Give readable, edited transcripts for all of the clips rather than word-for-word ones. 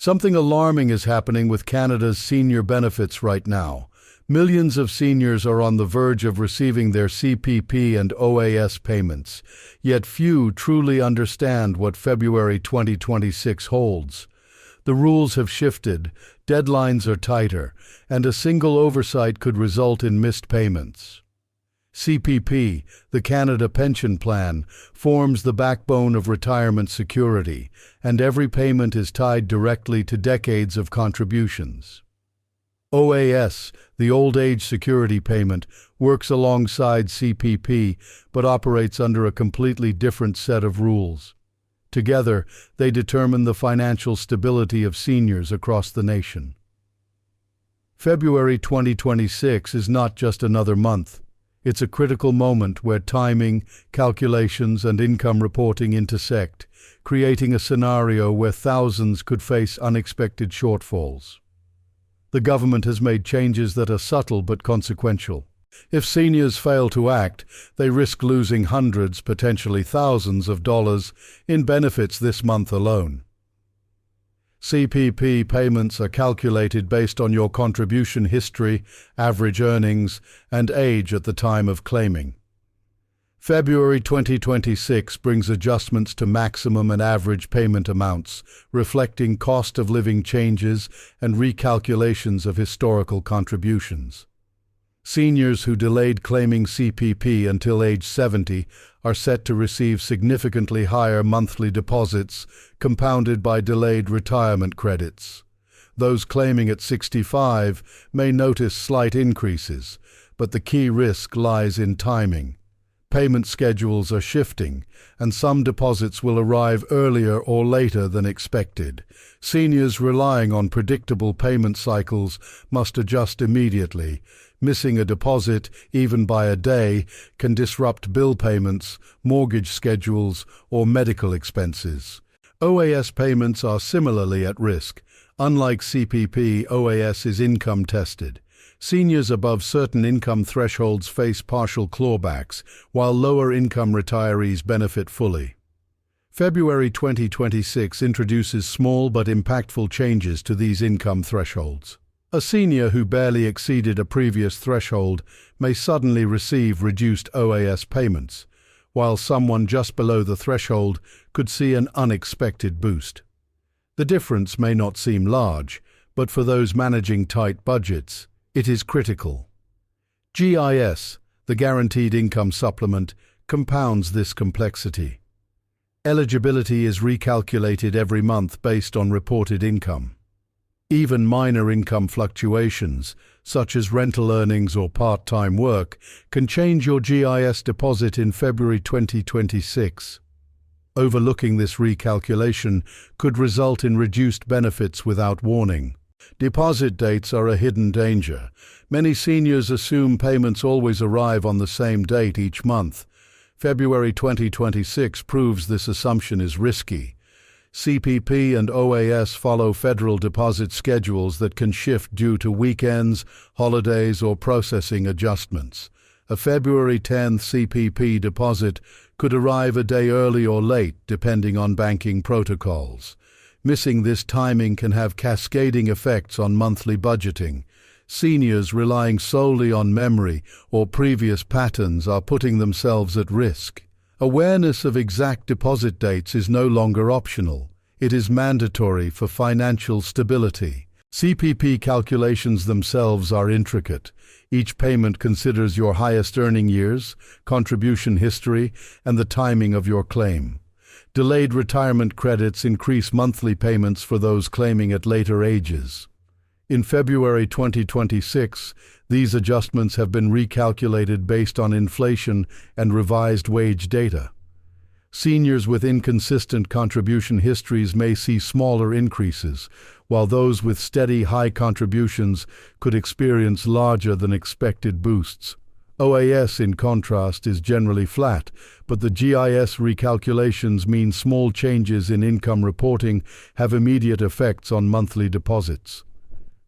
Something alarming is happening with Canada's senior benefits right now. Millions of seniors are on the verge of receiving their CPP and OAS payments, yet few truly understand what February 2026 holds. The rules have shifted, deadlines are tighter, and a single oversight could result in missed payments. CPP, the Canada Pension Plan, forms the backbone of retirement security, and every payment is tied directly to decades of contributions. OAS, the Old Age Security Payment, works alongside CPP but operates under a completely different set of rules. Together, they determine the financial stability of seniors across the nation. February 2026 is not just another month. It's a critical moment where timing, calculations, and income reporting intersect, creating a scenario where thousands could face unexpected shortfalls. The government has made changes that are subtle but consequential. If seniors fail to act, they risk losing hundreds, potentially thousands of dollars in benefits this month alone. CPP payments are calculated based on your contribution history, average earnings, and age at the time of claiming. February 2026 brings adjustments to maximum and average payment amounts, reflecting cost of living changes and recalculations of historical contributions. Seniors who delayed claiming CPP until age 70 are set to receive significantly higher monthly deposits, compounded by delayed retirement credits. Those claiming at 65 may notice slight increases, but the key risk lies in timing. Payment schedules are shifting, and some deposits will arrive earlier or later than expected. Seniors relying on predictable payment cycles must adjust immediately. Missing a deposit, even by a day, can disrupt bill payments, mortgage schedules, or medical expenses. OAS payments are similarly at risk. Unlike CPP, OAS is income tested. Seniors above certain income thresholds face partial clawbacks, while lower-income retirees benefit fully. February 2026 introduces small but impactful changes to these income thresholds. A senior who barely exceeded a previous threshold may suddenly receive reduced OAS payments, while someone just below the threshold could see an unexpected boost. The difference may not seem large, but for those managing tight budgets, it is critical. GIS, the Guaranteed Income Supplement, compounds this complexity. Eligibility is recalculated every month based on reported income. Even minor income fluctuations, such as rental earnings or part-time work, can change your GIS deposit in February 2026. Overlooking this recalculation could result in reduced benefits without warning. Deposit dates are a hidden danger. Many seniors assume payments always arrive on the same date each month. February 2026 proves this assumption is risky. CPP and OAS follow federal deposit schedules that can shift due to weekends, holidays, or processing adjustments. A February 10th CPP deposit could arrive a day early or late, depending on banking protocols. Missing this timing can have cascading effects on monthly budgeting. Seniors relying solely on memory or previous patterns are putting themselves at risk. Awareness of exact deposit dates is no longer optional. It is mandatory for financial stability. CPP calculations themselves are intricate. Each payment considers your highest earning years, contribution history, and the timing of your claim. Delayed retirement credits increase monthly payments for those claiming at later ages. In February 2026, these adjustments have been recalculated based on inflation and revised wage data. Seniors with inconsistent contribution histories may see smaller increases, while those with steady high contributions could experience larger than expected boosts. OAS, in contrast, is generally flat, but the GIS recalculations mean small changes in income reporting have immediate effects on monthly deposits.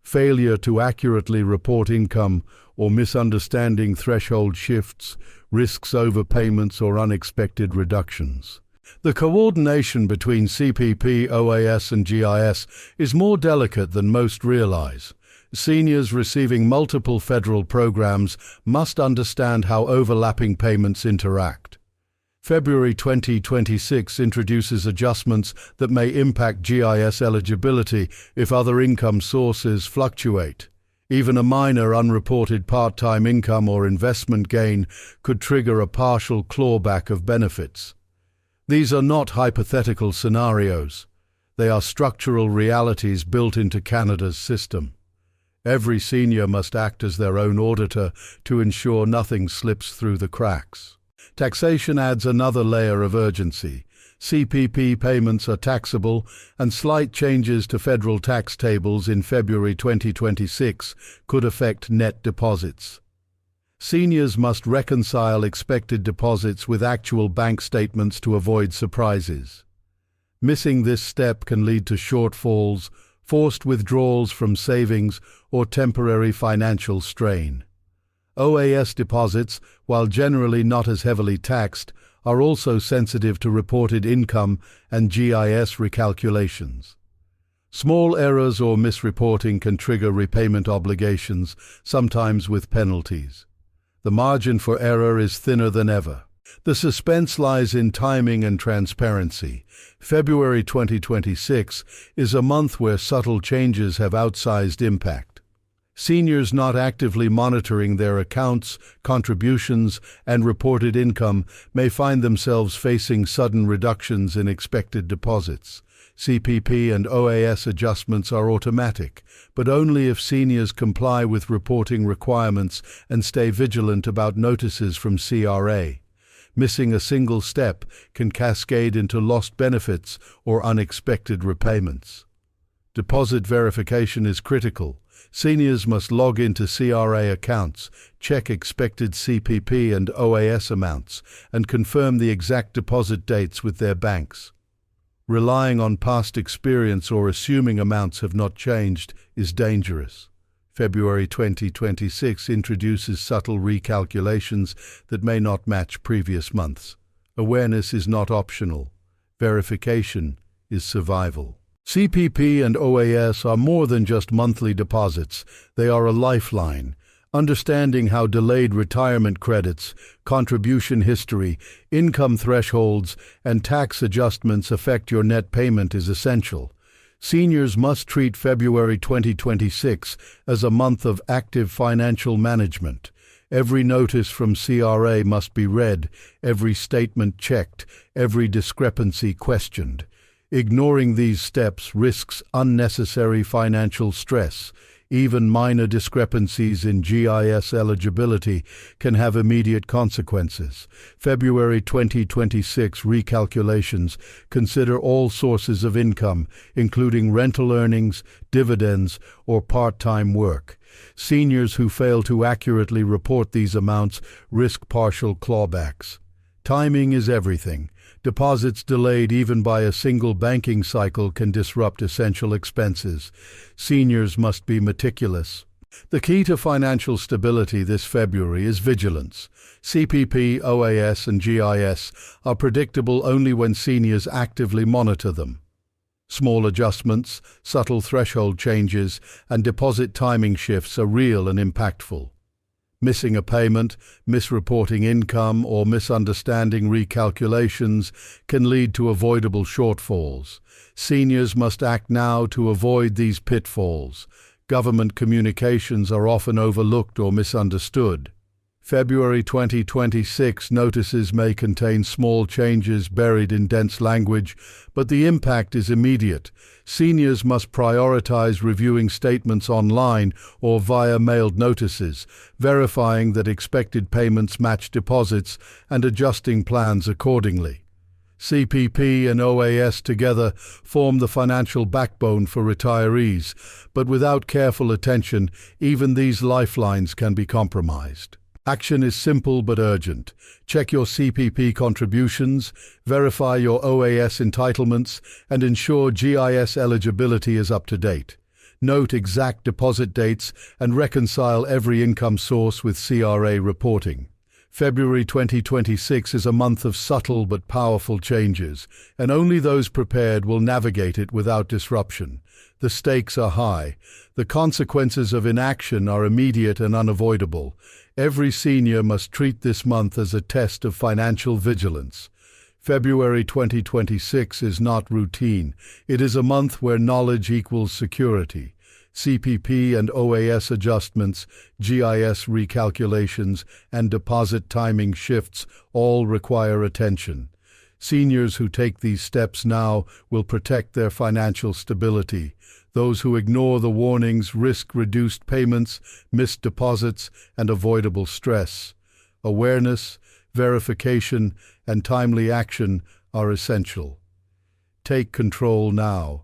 Failure to accurately report income or misunderstanding threshold shifts risks overpayments or unexpected reductions. The coordination between CPP, OAS and GIS is more delicate than most realize. Seniors receiving multiple federal programs must understand how overlapping payments interact. February 2026 introduces adjustments that may impact GIS eligibility if other income sources fluctuate. Even a minor unreported part-time income or investment gain could trigger a partial clawback of benefits. These are not hypothetical scenarios. They are structural realities built into Canada's system. Every senior must act as their own auditor to ensure nothing slips through the cracks. Taxation adds another layer of urgency. CPP payments are taxable, and slight changes to federal tax tables in February 2026 could affect net deposits. Seniors must reconcile expected deposits with actual bank statements to avoid surprises. Missing this step can lead to shortfalls, forced withdrawals from savings, or temporary financial strain. OAS deposits, while generally not as heavily taxed, are also sensitive to reported income and GIS recalculations. Small errors or misreporting can trigger repayment obligations, sometimes with penalties. The margin for error is thinner than ever. The suspense lies in timing and transparency. February 2026 is a month where subtle changes have outsized impact. Seniors not actively monitoring their accounts, contributions, and reported income may find themselves facing sudden reductions in expected deposits. CPP and OAS adjustments are automatic, but only if seniors comply with reporting requirements and stay vigilant about notices from CRA. Missing a single step can cascade into lost benefits or unexpected repayments. Deposit verification is critical. Seniors must log into CRA accounts, check expected CPP and OAS amounts, and confirm the exact deposit dates with their banks. Relying on past experience or assuming amounts have not changed is dangerous. February 2026 introduces subtle recalculations that may not match previous months. Awareness is not optional. Verification is survival. CPP and OAS are more than just monthly deposits. They are a lifeline. Understanding how delayed retirement credits, contribution history, income thresholds, and tax adjustments affect your net payment is essential. Seniors must treat February 2026 as a month of active financial management. Every notice from CRA must be read, every statement checked, every discrepancy questioned. Ignoring these steps risks unnecessary financial stress. Even minor discrepancies in GIS eligibility can have immediate consequences. February 2026 recalculations consider all sources of income, including rental earnings, dividends, or part-time work. Seniors who fail to accurately report these amounts risk partial clawbacks. Timing is everything. Deposits delayed even by a single banking cycle can disrupt essential expenses. Seniors must be meticulous. The key to financial stability this February is vigilance. CPP, OAS, and GIS are predictable only when seniors actively monitor them. Small adjustments, subtle threshold changes, and deposit timing shifts are real and impactful. Missing a payment, misreporting income, or misunderstanding recalculations can lead to avoidable shortfalls. Seniors must act now to avoid these pitfalls. Government communications are often overlooked or misunderstood. February 2026 notices may contain small changes buried in dense language, but the impact is immediate. Seniors must prioritize reviewing statements online or via mailed notices, verifying that expected payments match deposits and adjusting plans accordingly. CPP and OAS together form the financial backbone for retirees, but without careful attention, even these lifelines can be compromised. Action is simple but urgent. Check your CPP contributions, verify your OAS entitlements, and ensure GIS eligibility is up to date. Note exact deposit dates and reconcile every income source with CRA reporting. February 2026 is a month of subtle but powerful changes, and only those prepared will navigate it without disruption. The stakes are high. The consequences of inaction are immediate and unavoidable. Every senior must treat this month as a test of financial vigilance. February 2026 is not routine. It is a month where knowledge equals security. CPP and OAS adjustments, GIS recalculations, and deposit timing shifts all require attention. Seniors who take these steps now will protect their financial stability. Those who ignore the warnings risk reduced payments, missed deposits, and avoidable stress. Awareness, verification, and timely action are essential. Take control now.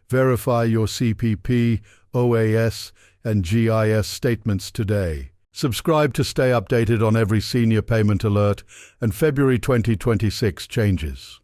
Verify your CPP, OAS, and GIS statements today. Subscribe to stay updated on every senior payment alert and February 2026 changes.